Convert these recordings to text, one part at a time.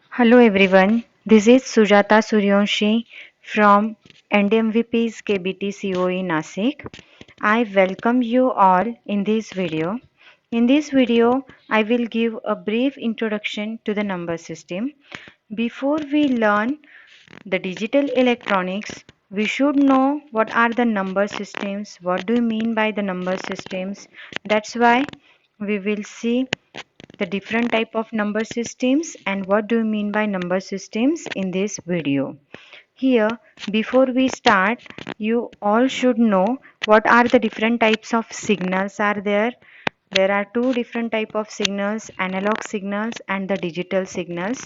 Hello everyone, this is Sujata Suryanshi from NDMVP's KBT COE Nasik. I welcome you all in this video. In this video, I will give a brief introduction to the number system. Before we learn the digital electronics, we should know what are the number systems, what do you mean by the number systems. That's why we will see the different type of number systems and what do you mean by number systems in this video. Here, before we start, you all should know what are the different types of signals are there. There are two different type of signals, analog signals and the digital signals.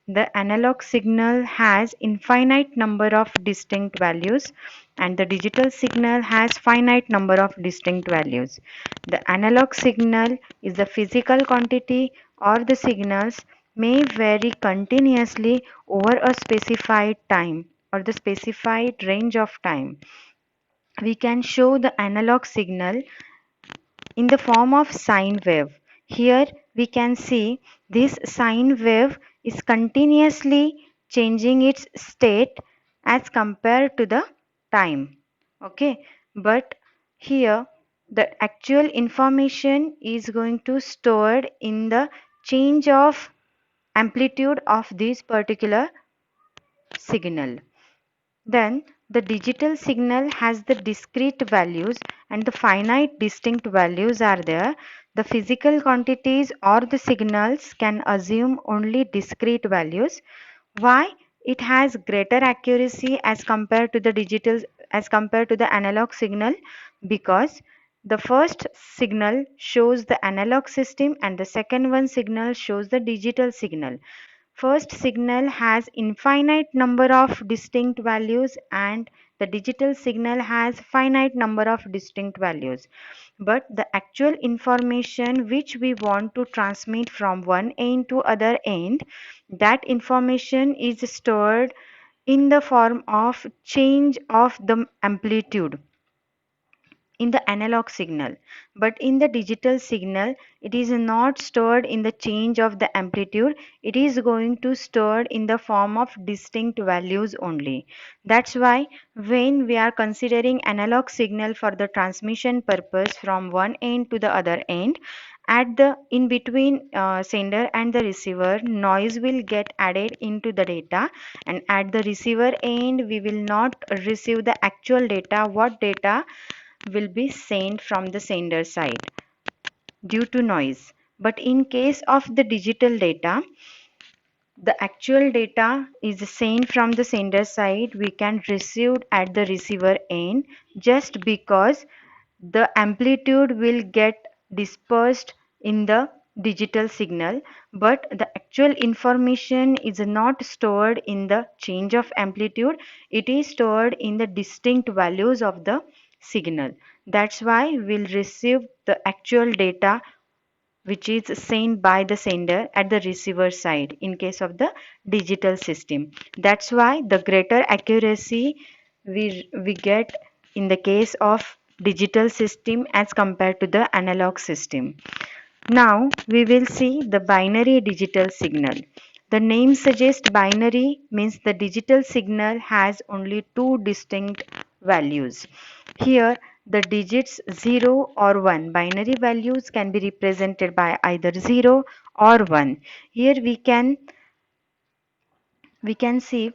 The analog signal has infinite number of distinct values and the digital signal has finite number of distinct values. The analog signal is the physical quantity or the signals may vary continuously over a specified time or the specified range of time. We can show the analog signal in the form of sine wave. Here we can see this sine wave is continuously changing its state as compared to the time. Okay, but here the actual information is going to stored in the change of amplitude of this particular signal. Then the digital signal has the discrete values and the finite distinct values are there. The physical quantities or the signals can assume only discrete values. Why? It has greater accuracy as compared to the digital as compared to the analog signal because the first signal shows the analog system and the second one signal shows the digital signal. First signal has infinite number of distinct values and the digital signal has finite number of distinct values. But the actual information which we want to transmit from one end to other end, that information is stored in the form of change of the amplitude in the analog signal, but in the digital signal it is not stored in the change of the amplitude, it is going to stored in the form of distinct values only. That's why when we are considering analog signal for the transmission purpose from one end to the other end, at the in between sender and the receiver noise will get added into the data, and at the receiver end we will not receive the actual data what data will be sent from the sender side due to noise. But in case of the digital data, the actual data is sent from the sender side. We can receive at the receiver end just because the amplitude will get dispersed in the digital signal, but the actual information is not stored in the change of amplitude, it is stored in the distinct values of the signal. That's why we'll receive the actual data which is sent by the sender at the receiver side in case of the digital system. That's why the greater accuracy we get in the case of digital system as compared to the analog system. Now we will see the binary digital signal. The name suggests binary means the digital signal has only two distinct values. Here the digits 0 or 1 binary values can be represented by either 0 or 1. Here we can see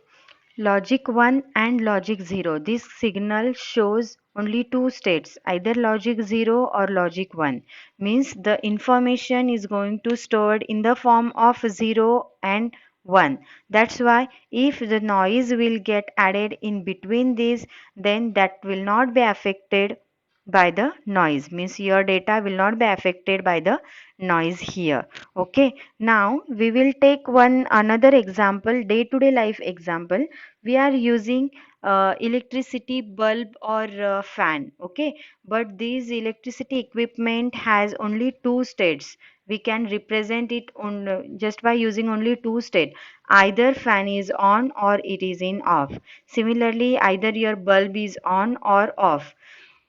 logic 1 and logic 0. This signal shows only two states, either logic 0 or logic 1. Means the information is going to stored in the form of 0 and 1. That's why if the noise will get added in between these, then that will not be affected by the noise, means your data will not be affected by the noise here. Okay, now we will take one another example, day to day life example. We are using electricity bulb or fan. Okay, but this electricity equipment has only two states. We can represent it on just by using only two state, either fan is on or it is in off. Similarly, either your bulb is on or off.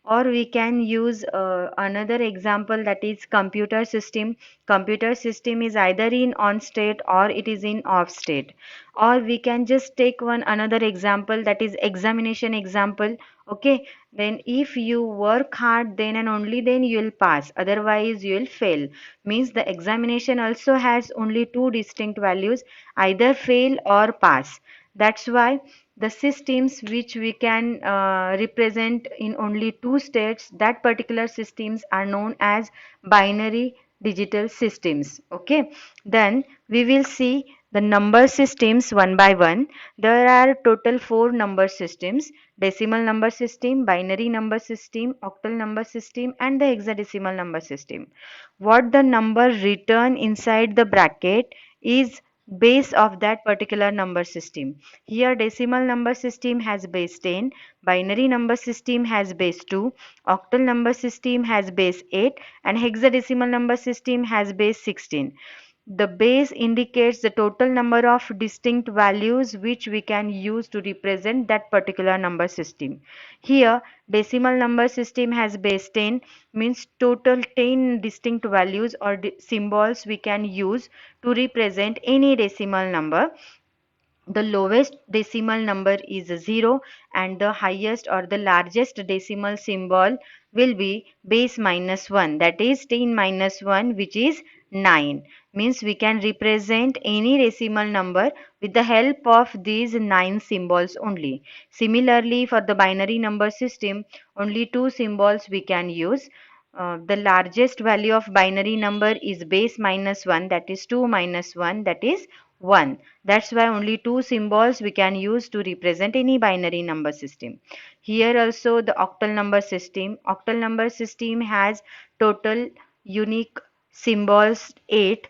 or we can use another example, that is computer system. Computer system is either in on state or it is in off state. Or we can just take one another example, that is examination example. Okay, then if you work hard, then and only then you will pass, otherwise you will fail. Means the examination also has only two distinct values, either fail or pass. That's why the systems which we can represent in only two states, that particular systems are known as binary digital systems. Okay, then we will see the number systems one by one. There are total four number systems: decimal number system, binary number system, octal number system, and the hexadecimal number system. What the number written inside the bracket is base of that particular number system. Here decimal number system has base 10, binary number system has base 2, octal number system has base 8, and hexadecimal number system has base 16. The base indicates the total number of distinct values which we can use to represent that particular number system. Here decimal number system has base 10, means total 10 distinct values or symbols we can use to represent any decimal number. The lowest decimal number is 0 and the highest or the largest decimal symbol will be base minus 1, that is 10 minus 1, which is 9. Means we can represent any decimal number with the help of these 9 symbols only. Similarly, for the binary number system, only two symbols we can use. The largest value of binary number is base minus 1, that is 2 minus 1, that is 1. That's why only two symbols we can use to represent any binary number system. Here also the octal number system. Octal number system has total unique symbols 8,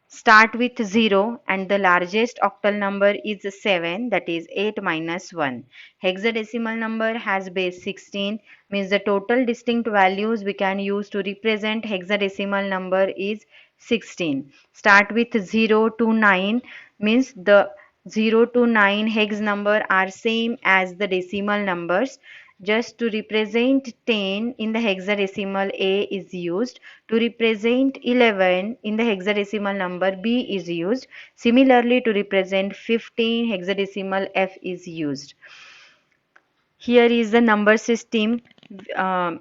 start with 0, and the largest octal number is 7, that is 8 minus 1. Hexadecimal number has base 16, means the total distinct values we can use to represent hexadecimal number is 16. Start with 0 to 9, means the 0 to 9 hex number are same as the decimal numbers. Just to represent 10 in the hexadecimal A is used. To represent 11 in the hexadecimal number B is used. Similarly, to represent 15 hexadecimal F is used. Here is the number system. Uh,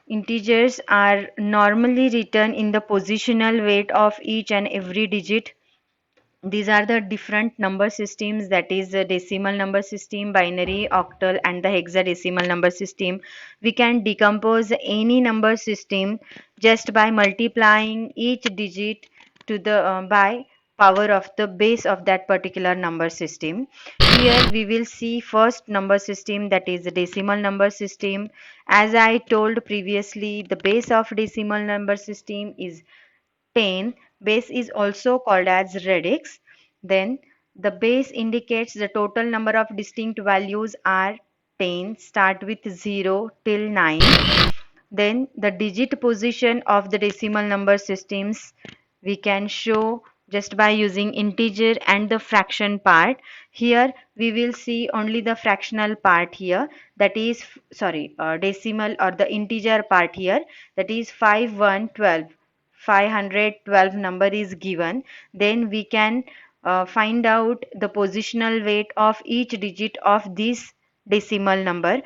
Integers are normally written in the positional weight of each and every digit. These are the different number systems, that is the decimal number system, binary, octal, and the hexadecimal number system. We can decompose any number system just by multiplying each digit to the by power of the base of that particular number system. Here we will see first number system, that is the decimal number system. As I told previously, the base of decimal number system is 10. Base is also called as radix. Then the base indicates the total number of distinct values are 10, start with 0 till 9. Then the digit position of the decimal number systems we can show just by using integer and the fraction part. Here we will see only the fractional part here, that is decimal or the integer part here, that is 5112. 512 number is given. Then we can find out the positional weight of each digit of this decimal number.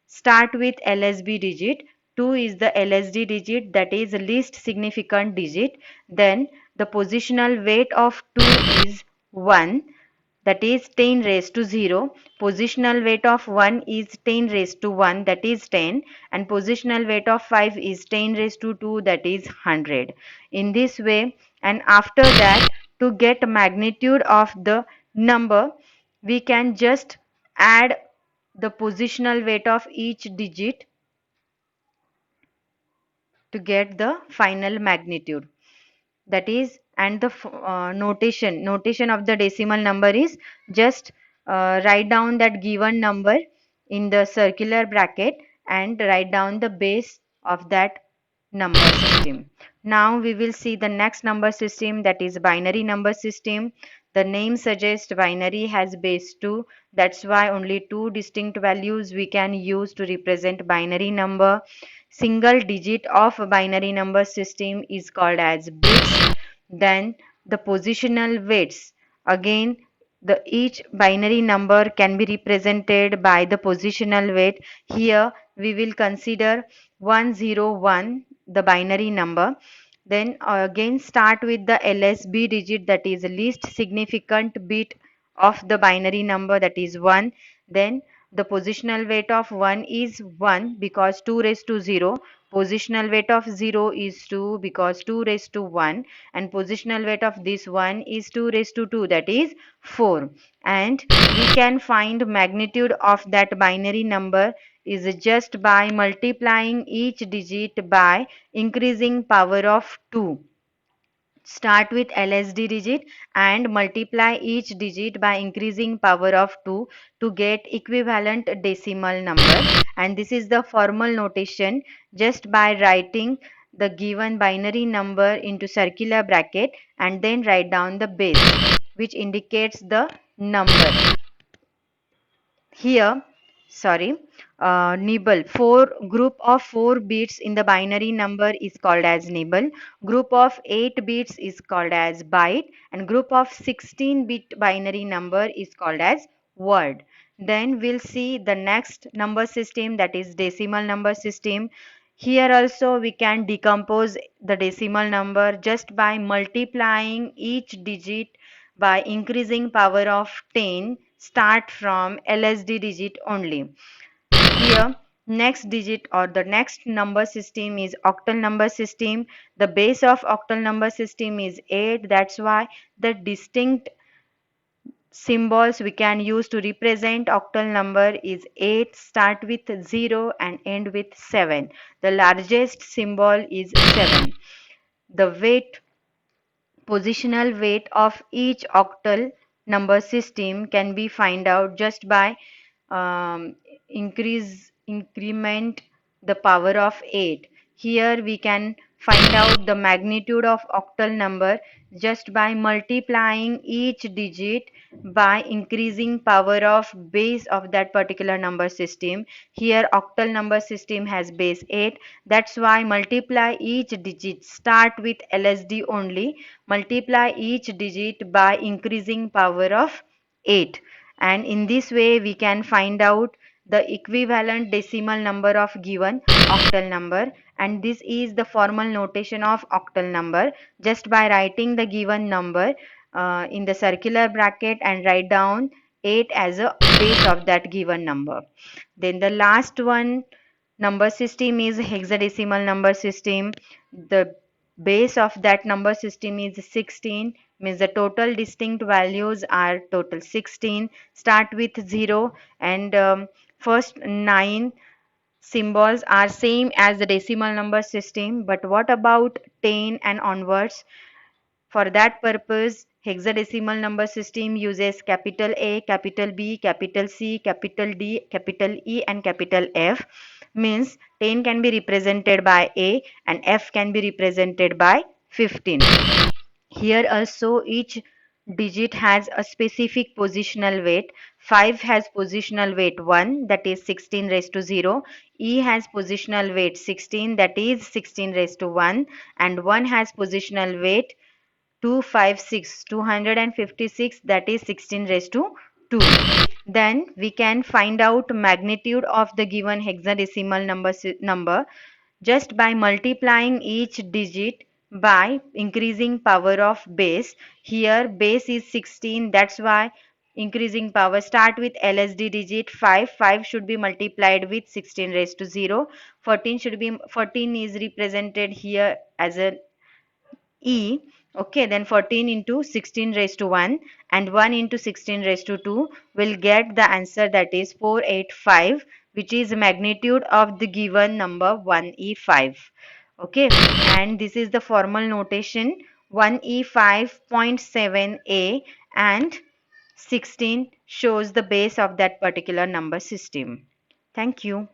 Start with LSB digit. 2 is the LSD digit, that is least significant digit. Then the positional weight of 2 is 1, that is 10 raised to 0. Positional weight of 1 is 10 raised to 1, that is 10. And positional weight of 5 is 10 raised to 2, that is 100. In this way, and after that, to get magnitude of the number, we can just add the positional weight of each digit to get the final magnitude. That is, and the notation of the decimal number is just write down that given number in the circular bracket and write down the base of that number system. Now we will see the next number system, that is binary number system. The name suggests binary has base 2. That's why only two distinct values we can use to represent binary number. Single digit of a binary number system is called as bits. Then the positional weights. Again, each binary number can be represented by the positional weight. Here we will consider 101, the binary number. Then again start with the LSB digit, that is least significant bit of the binary number, that is 1. Then the positional weight of 1 is 1 because 2 raised to 0. Positional weight of 0 is 2 because 2 raised to 1. And positional weight of this one is 2 raised to 2, that is 4. And we can find magnitude of that binary number is just by multiplying each digit by increasing power of 2. Start with LSD digit and multiply each digit by increasing power of 2 to get equivalent decimal number. And this is the formal notation just by writing the given binary number into circular bracket and then write down the base which indicates the number. Here, sorry, nibble. Group of 4 bits in the binary number is called as nibble. Group of 8 bits is called as byte, and group of 16-bit binary number is called as word. Then we'll see the next number system, that is decimal number system. Here also we can decompose the decimal number just by multiplying each digit by increasing power of 10. Start from LSD digit only. Here next digit or the next number system is octal number system. The base of octal number system is 8. That's why the distinct symbols we can use to represent octal number is 8, start with 0 and end with 7. The largest symbol is 7. The positional weight of each octal number system can be find out just by um, increment the power of 8. Here we can find out the magnitude of octal number just by multiplying each digit by increasing power of base of that particular number system. Here octal number system has base 8. That's why multiply each digit. Start with LSD only. Multiply each digit by increasing power of 8. And in this way we can find out the equivalent decimal number of given octal number, and this is the formal notation of octal number just by writing the given number in the circular bracket and write down 8 as a base of that given number. Then the last one number system is hexadecimal number system. The base of that number system is 16, means the total distinct values are total 16. Start with 0 and first 9 symbols are same as the decimal number system, but what about 10 and onwards? For that purpose, hexadecimal number system uses capital A, capital B, capital C, capital D, capital E and capital F. Means 10 can be represented by A and F can be represented by 15. Here also each digit has a specific positional weight. 5 has positional weight 1, that is 16 raised to 0. E has positional weight 16, that is 16 raised to 1. And 1 has positional weight 256, that is 16 raised to 2. Then we can find out magnitude of the given hexadecimal number just by multiplying each digit by increasing power of base. Here base is 16, that's why increasing power start with LSD digit 5. 5 should be multiplied with 16 raised to 0. 14 is represented here as a E. Okay, then 14 into 16 raised to 1 and 1 into 16 raised to 2 will get the answer, that is 485, which is magnitude of the given number 1E5. Okay, and this is the formal notation 1E5.7a and 16 shows the base of that particular number system. Thank you.